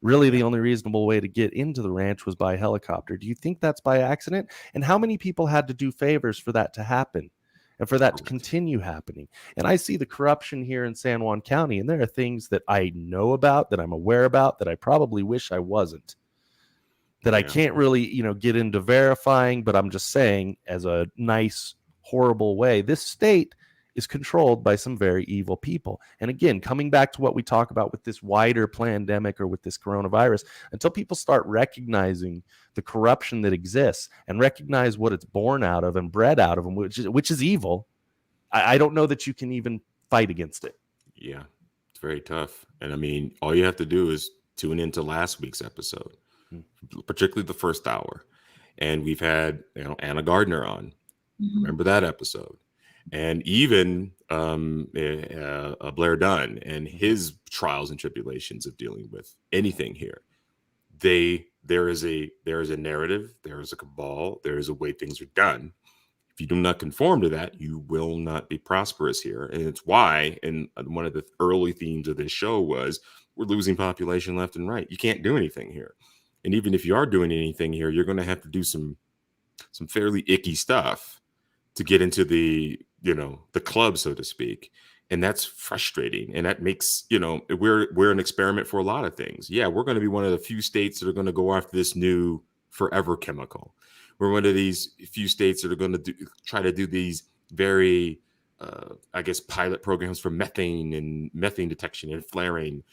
Really, the only reasonable way to get into the ranch was by helicopter. Do you think that's by accident? And how many people had to do favors for that to happen and for that to continue happening? And I see the corruption here in San Juan County, and there are things that I know about, that I'm aware about, that I probably wish I wasn't, that I can't really, get into verifying, but I'm just saying, as a nice, horrible way, this state is controlled by some very evil people. And again, coming back to what we talk about with this wider pandemic or with this coronavirus, until people start recognizing the corruption that exists and recognize what it's born out of and bred out of, which is evil, I don't know that you can even fight against it. Yeah, it's very tough. And I mean, all you have to do is tune into last week's episode, particularly the first hour. And we've had, Anna Gardner on. Remember that episode? And even Blair Dunn and his trials and tribulations of dealing with anything here. There is a narrative, there is a cabal, there is a way things are done. If you do not conform to that, you will not be prosperous here. And it's why, and one of the early themes of this show was, we're losing population left and right. You can't do anything here. And even if you are doing anything here, you're going to have to do some fairly icky stuff to get into the, the club, so to speak. And that's frustrating. And that makes, we're an experiment for a lot of things. Yeah, we're going to be one of the few states that are going to go after this new forever chemical. We're one of these few states that are going to try to do these very, pilot programs for methane detection and flaring.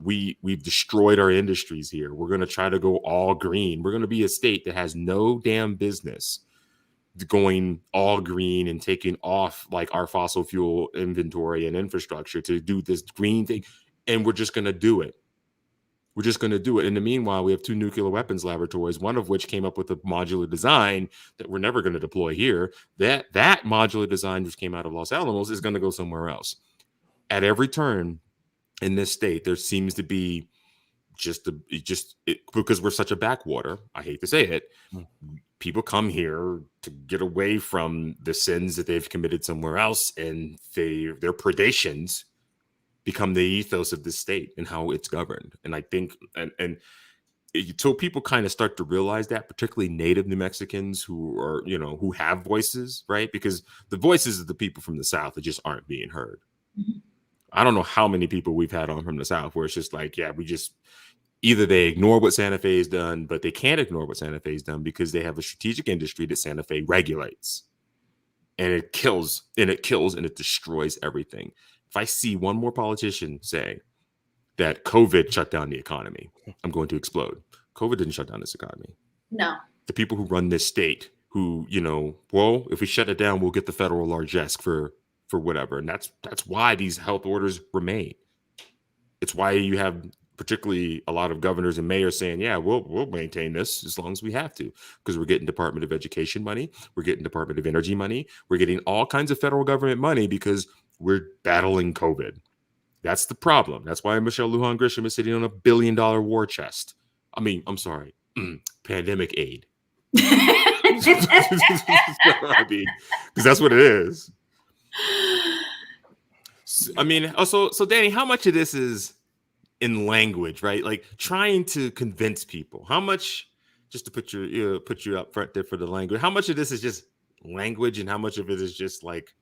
We've destroyed our industries here. We're going to try to go all green. We're going to be a state that has no damn business going all green and taking off like our fossil fuel inventory and infrastructure to do this green thing. And we're just going to do it. We're just going to do it. In the meanwhile, we have 2 nuclear weapons laboratories, one of which came up with a modular design that we're never going to deploy here. That modular design, which came out of Los Alamos, is going to go somewhere else. At every turn in this state, there seems to be because we're such a backwater. I hate to say it. People come here to get away from the sins that they've committed somewhere else, and their predations become the ethos of this state and how it's governed. And I think, and until people kind of start to realize that, particularly native New Mexicans who are, who have voices, right? Because the voices of the people from the South that just aren't being heard. Mm-hmm. I don't know how many people we've had on from the South where it's just like, yeah, either they ignore what Santa Fe has done, but they can't ignore what Santa Fe has done because they have a strategic industry that Santa Fe regulates. And it kills and it destroys everything. If I see one more politician say that COVID shut down the economy, I'm going to explode. COVID didn't shut down this economy. No. The people who run this state who, if we shut it down, we'll get the federal largesse for whatever. And that's why these health orders remain. It's why you have particularly a lot of governors and mayors saying, yeah, we'll maintain this as long as we have to, because we're getting Department of Education money. We're getting Department of Energy money. We're getting all kinds of federal government money because we're battling COVID. That's the problem. That's why Michelle Lujan Grisham is sitting on $1 billion war chest. I'm sorry, pandemic aid. Because that's what it is. So Dani, how much of this is in language, right? Like trying to convince people? How much, just to put you up front there for the language, how much of this is just language and how much of it is just like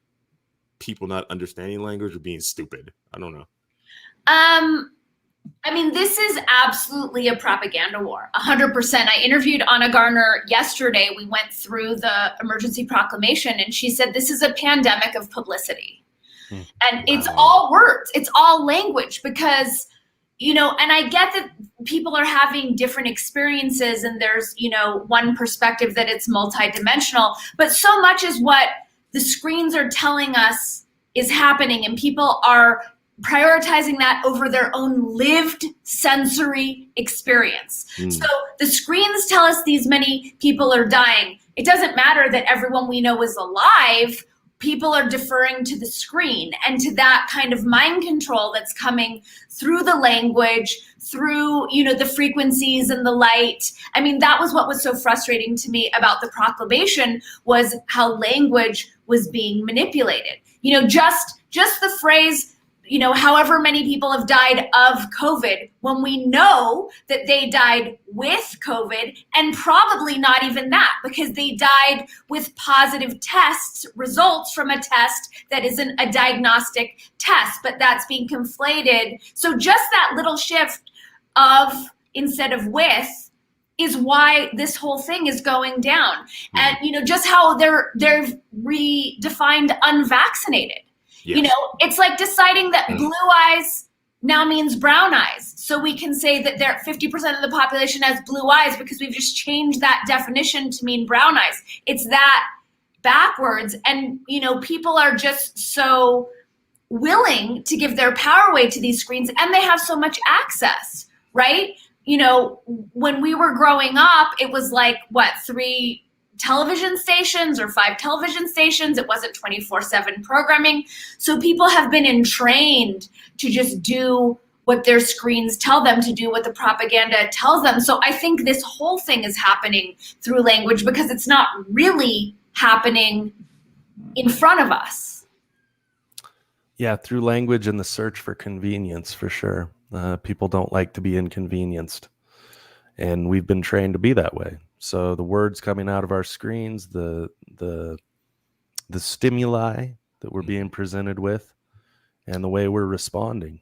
people not understanding language or being stupid? I don't know. This is absolutely a propaganda war, 100%. I interviewed Anna Garner yesterday. We went through the emergency proclamation and she said, this is a pandemic of publicity. And wow. It's all words. It's all language because, and I get that people are having different experiences and there's, one perspective that it's multidimensional, but so much is what the screens are telling us is happening and people are prioritizing that over their own lived sensory experience. So the screens tell us these many people are dying. It doesn't matter that everyone we know is alive. People are deferring to the screen and to that kind of mind control that's coming through the language, through, the frequencies and the light. That was what was so frustrating to me about the proclamation was how language was being manipulated. Just the phrase, however many people have died of COVID, when we know that they died with COVID and probably not even that because they died with positive tests, results from a test that isn't a diagnostic test, but that's being conflated. So just that little shift of instead of with is why this whole thing is going down. And, just how they've redefined unvaccinated. Yes. It's like deciding that blue eyes now means brown eyes. So we can say that 50% of the population has blue eyes because we've just changed that definition to mean brown eyes. It's that backwards. And, people are just so willing to give their power away to these screens and they have so much access, right? When we were growing up, it was like, 3 television stations or 5 television stations. It wasn't 24/7 programming. So people have been entrained to just do what their screens tell them to do, what the propaganda tells them. So I think this whole thing is happening through language because it's not really happening in front of us. Yeah, through language and the search for convenience, for sure. People don't like to be inconvenienced. and we've been trained to be that way. So the words coming out of our screens, the stimuli that we're being presented with, and the way we're responding.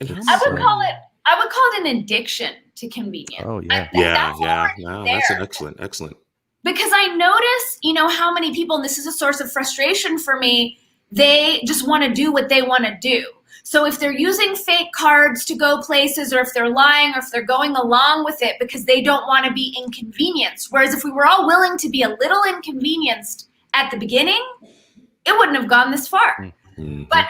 And how I much- would call it an addiction to convenience. Oh yeah. yeah, That's yeah. already No, there. that's an excellent. Because I notice, how many people, and this is a source of frustration for me, they just want to do what they want to do. So if they're using fake cards to go places, or if they're lying, or if they're going along with it because they don't want to be inconvenienced. Whereas if we were all willing to be a little inconvenienced at the beginning, it wouldn't have gone this far. Mhm. But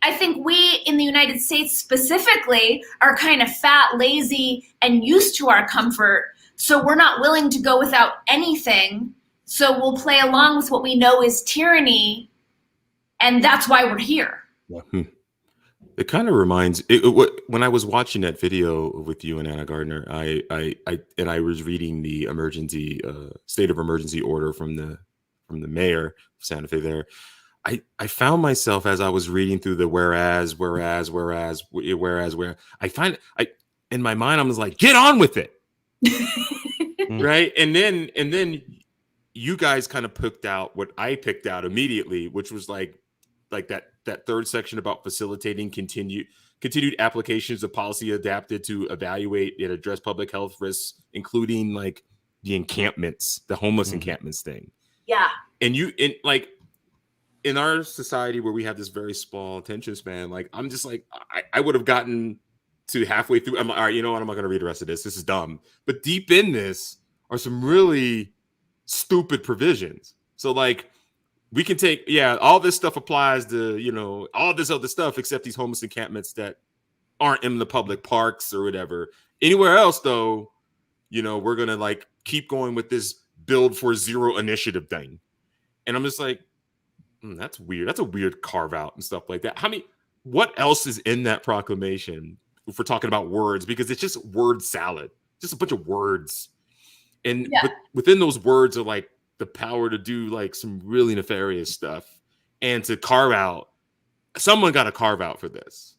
I think we in the United States specifically are kind of fat, lazy, and used to our comfort. So we're not willing to go without anything. So we'll play along with what we know is tyranny. And that's why we're here. It kind of reminds when I was watching that video with you and Anna Gardner, I was reading the emergency state of emergency order from the mayor of Santa Fe there. I found myself as I was reading through the whereas in my mind I was like, get on with it. Right. And then you guys kind of picked out what I picked out immediately, which was like that third section about facilitating continued applications of policy adapted to evaluate and address public health risks, including like the encampments, the homeless encampments thing. Yeah. And in our society where we have this very small attention span, like I'm just like, I would have gotten to halfway through. I'm like, all right, you know what? I'm not going to read the rest of this. This is dumb. But deep in this are some really stupid provisions. So like we can take, all this stuff applies to, all this other stuff, except these homeless encampments that aren't in the public parks or whatever. Anywhere else though, we're going to like keep going with this build for zero initiative thing. And I'm just like, that's weird. That's a weird carve out and stuff like that. What else is in that proclamation if we're talking about words? Because it's just word salad, just a bunch of words. And but within those words are like the power to do like some really nefarious stuff and to carve out. Someone got to carve out for this,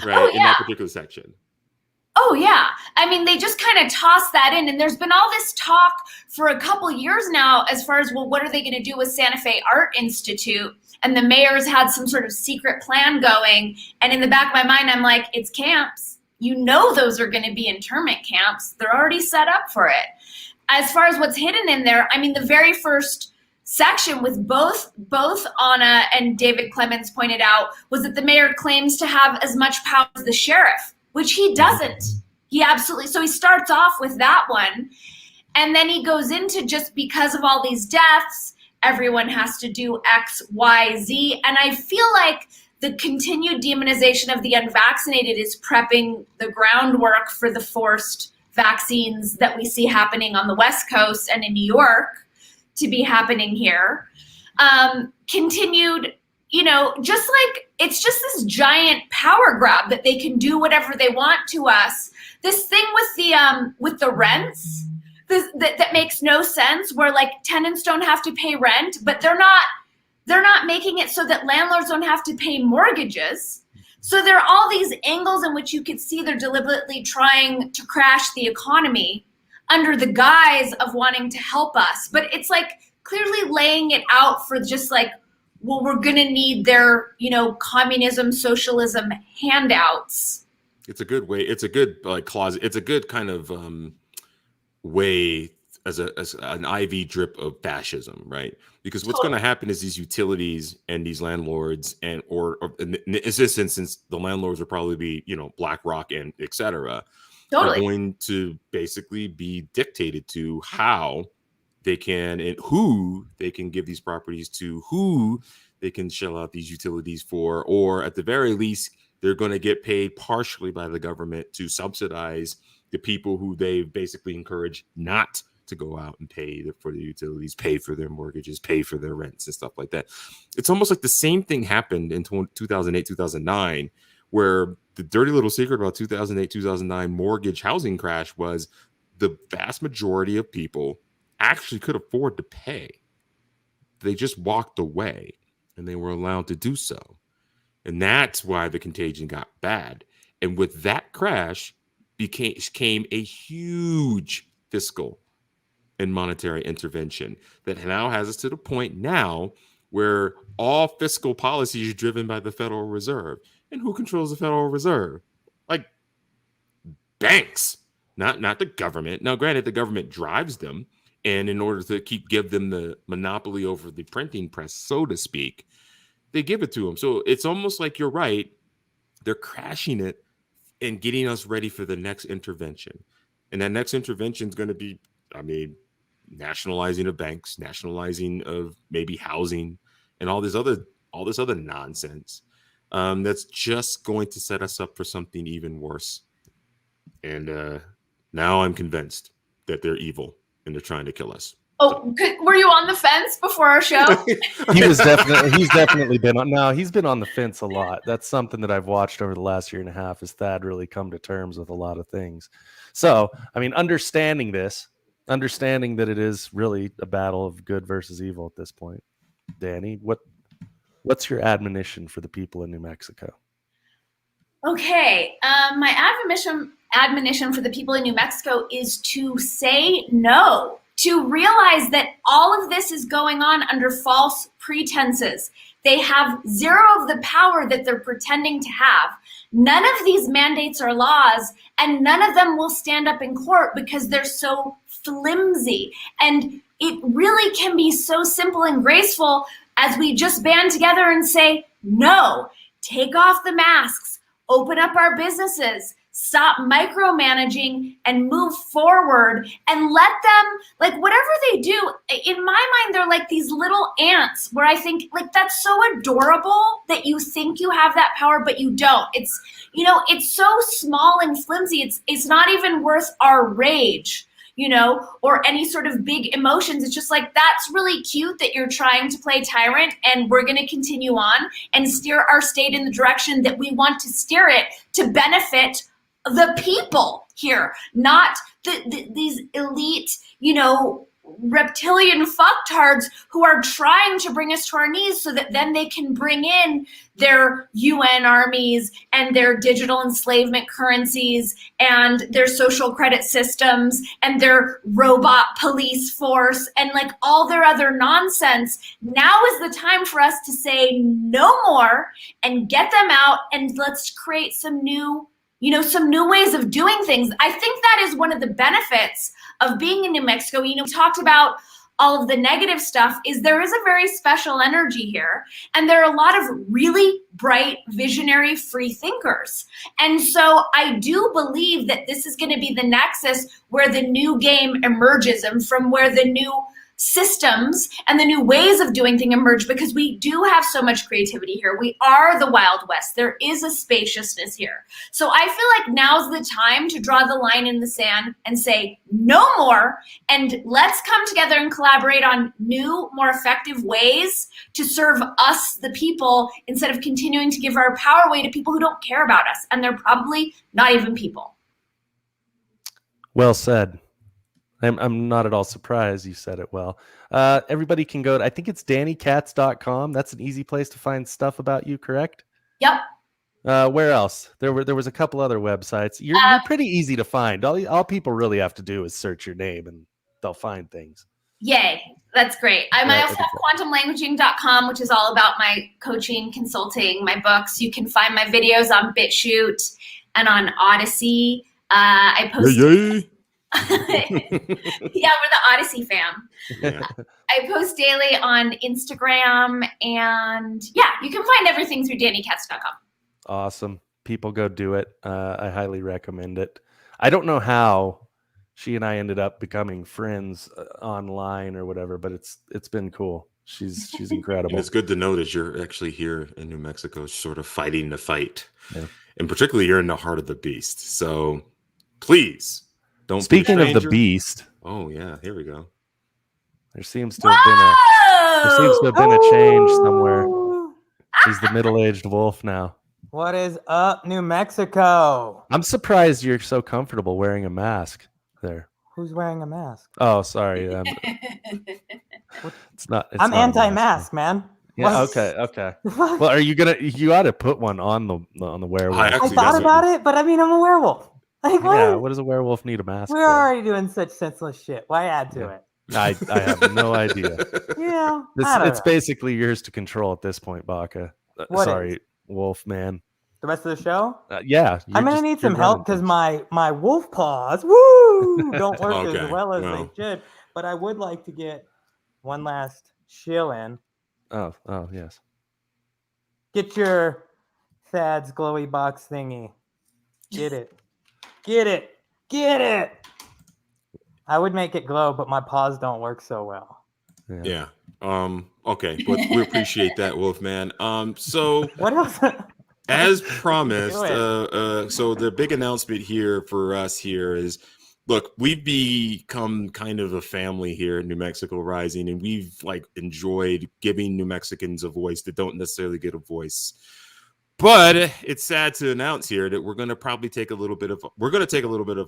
right? In that particular section. Oh, yeah. I mean, they just kind of toss that in. And there's been all this talk for a couple years now as far as, well, what are they going to do with Santa Fe Art Institute? And the mayor's had some sort of secret plan going. And in the back of my mind, I'm like, it's camps. Those are going to be internment camps. They're already set up for it. As far as what's hidden in there, I mean, the very first section with both Anna and David Clemens pointed out was that the mayor claims to have as much power as the sheriff, which he doesn't. So he starts off with that one. And then he goes into just because of all these deaths, everyone has to do X, Y, Z. And I feel like the continued demonization of the unvaccinated is prepping the groundwork for the forced vaccines that we see happening on the West Coast and in New York to be happening here. Continued, just like it's just this giant power grab that they can do whatever they want to us. This thing with the rents that makes no sense, where like tenants don't have to pay rent, but they're not making it so that landlords don't have to pay mortgages. So there are all these angles in which you could see they're deliberately trying to crash the economy under the guise of wanting to help us. But it's like clearly laying it out for just like, well, we're going to need their, communism, socialism handouts. It's a good way. It's a good like closet. It's a good kind of way as an IV drip of fascism, right? Because what's going to happen is these utilities and these landlords or in this instance, the landlords will probably be, BlackRock and et cetera, are going to basically be dictated to how they can and who they can give these properties to, who they can shell out these utilities for, or at the very least, they're going to get paid partially by the government to subsidize the people who they basically encourage not to go out and pay for the utilities, pay for their mortgages, pay for their rents and stuff like that. It's almost like the same thing happened in 2008, 2009, where the dirty little secret about 2008, 2009 mortgage housing crash was the vast majority of people actually could afford to pay. They just walked away and they were allowed to do so. And that's why the contagion got bad. And with that crash, became a huge fiscal and monetary intervention that now has us to the point now where all fiscal policy is driven by the Federal Reserve. And who controls the Federal Reserve? Like banks, not the government. Now, granted, the government drives them, and in order to give them the monopoly over the printing press, so to speak, they give it to them. So it's almost like you're right. They're crashing it and getting us ready for the next intervention. And that next intervention is going to be, nationalizing of banks, nationalizing of maybe housing, and all this other nonsense. That's just going to set us up for something even worse. And now I'm convinced that they're evil and they're trying to kill us. Oh, were you on the fence before our show? He's definitely been on. No, he's been on the fence a lot. That's something that I've watched over the last year and a half. Is Thad really come to terms with a lot of things? So, understanding that it is really a battle of good versus evil at this point. Dani, what's your admonition for the people in New Mexico? Okay, my admonition for the people in New Mexico is to say no. To realize that all of this is going on under false pretenses. They have zero of the power that they're pretending to have. None of these mandates are laws, and none of them will stand up in court because they're so flimsy. And it really can be so simple and graceful as we just band together and say, no, take off the masks, open up our businesses, stop micromanaging and move forward and let them, whatever they do, in my mind, they're like these little ants where I think that's so adorable that you think you have that power, but you don't. It's, it's so small and flimsy. It's not even worth our rage, or any sort of big emotions. It's just that's really cute that you're trying to play tyrant, and we're going to continue on and steer our state in the direction that we want to steer it to benefit the people here, not these elite, reptilian fucktards who are trying to bring us to our knees so that then they can bring in their UN armies and their digital enslavement currencies and their social credit systems and their robot police force and all their other nonsense. Now is the time for us to say no more and get them out, and let's create some new ways of doing things. I think that is one of the benefits of being in New Mexico. We talked about all of the negative stuff. Is there is a very special energy here, and there are a lot of really bright, visionary, free thinkers. And so I do believe that this is going to be the nexus where the new game emerges and from where the new systems and the new ways of doing things emerge, because we do have so much creativity here. We are the Wild West. There is a spaciousness here. So I feel like now's the time to draw the line in the sand and say no more, and let's come together and collaborate on new, more effective ways to serve us, the people, instead of continuing to give our power away to people who don't care about us, and they're probably not even people. Well said. I'm not at all surprised you said it well. Everybody can go to, I think it's DaniKatz.com. That's an easy place to find stuff about you, correct? Yep. Where else? There was a couple other websites. You're pretty easy to find. All people really have to do is search your name and they'll find things. Yay. That's great. I also have quantumlanguaging.com, which is all about my coaching, consulting, my books. You can find my videos on BitChute and on Odyssey. I post... Yay. Yeah, we're the Odyssey fam. Yeah. I post daily on Instagram, and you can find everything through DaniKatz.com. Awesome. People go do it. I highly recommend it. I don't know how she and I ended up becoming friends online or whatever, but it's been cool. She's incredible. And it's good to know that you're actually here in New Mexico, sort of fighting the fight. Yeah. And particularly you're in the heart of the beast. So please don't. Speaking of the beast. Oh yeah, here we go. There seems to have been a change somewhere. She's the middle-aged wolf now. What is up, New Mexico? I'm surprised you're so comfortable wearing a mask there. Who's wearing a mask? Oh, sorry. I'm anti-mask, man. Yeah. What? Okay. Well, are you gonna? You ought to put one on the werewolf. I thought about it, but I mean, I'm a werewolf. Like, Yeah, what? what does a werewolf need a mask We're for? already doing such senseless shit. Why add to Yeah. it? I have no idea. Yeah, I don't It's know. basically yours to control at this point, Baka. What Sorry, is? Wolf man. The rest of the show? Yeah, I'm gonna you're need some running help because things. my wolf paws, woo, don't work as Okay, well as well. they should. But I would like to get one last shill in. Oh, yes. Get your Thad's glowy box thingy. Get it. Get it. Get it. I would make it glow, but my paws don't work so well. Yeah. Okay, but we appreciate that, Wolfman. So What else? as promised, Do it. so the big announcement here for us here is, look, we've become kind of a family here in New Mexico Rising, and we've like enjoyed giving New Mexicans a voice that don't necessarily get a voice. But it's sad to announce here that we're going to probably take a little bit of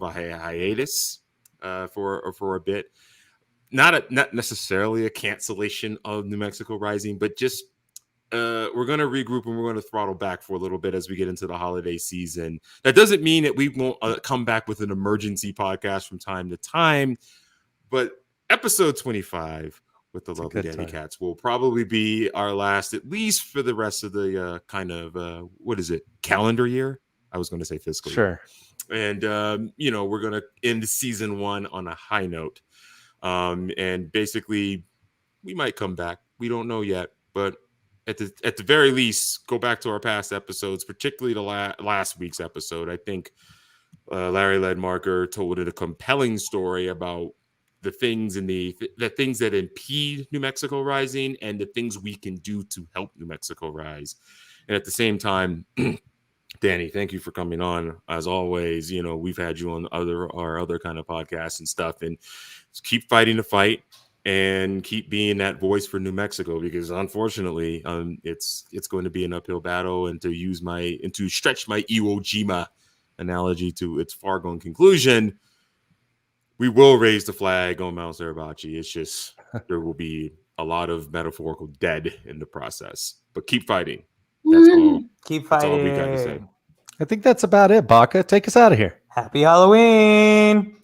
a hiatus for a bit. Not necessarily a cancellation of New Mexico Rising, but just we're going to regroup and we're going to throttle back for a little bit as we get into the holiday season. That doesn't mean that we won't come back with an emergency podcast from time to time, but episode 25 with the lovely Dani Katz will probably be our last, at least for the rest of the what is it, calendar year? I was going to say fiscal year. And, we're going to end season 1 on a high note. And basically, we might come back. We don't know yet, but at the very least, go back to our past episodes, particularly the last week's episode. I think Larry Ledmarker told it a compelling story about the things the things that impede New Mexico Rising and the things we can do to help New Mexico rise. And at the same time, Dani, thank you for coming on. As always, we've had you on our other kind of podcasts and stuff, and keep fighting the fight and keep being that voice for New Mexico, because unfortunately, it's going to be an uphill battle. And to stretch my Iwo Jima analogy to its far-gone conclusion, we will raise the flag on Mount Suribachi. It's just there will be a lot of metaphorical dead in the process, but keep fighting. That's all. Keep That's fighting. all we got to say. I think that's about it, Baka. Take us out of here. Happy Halloween.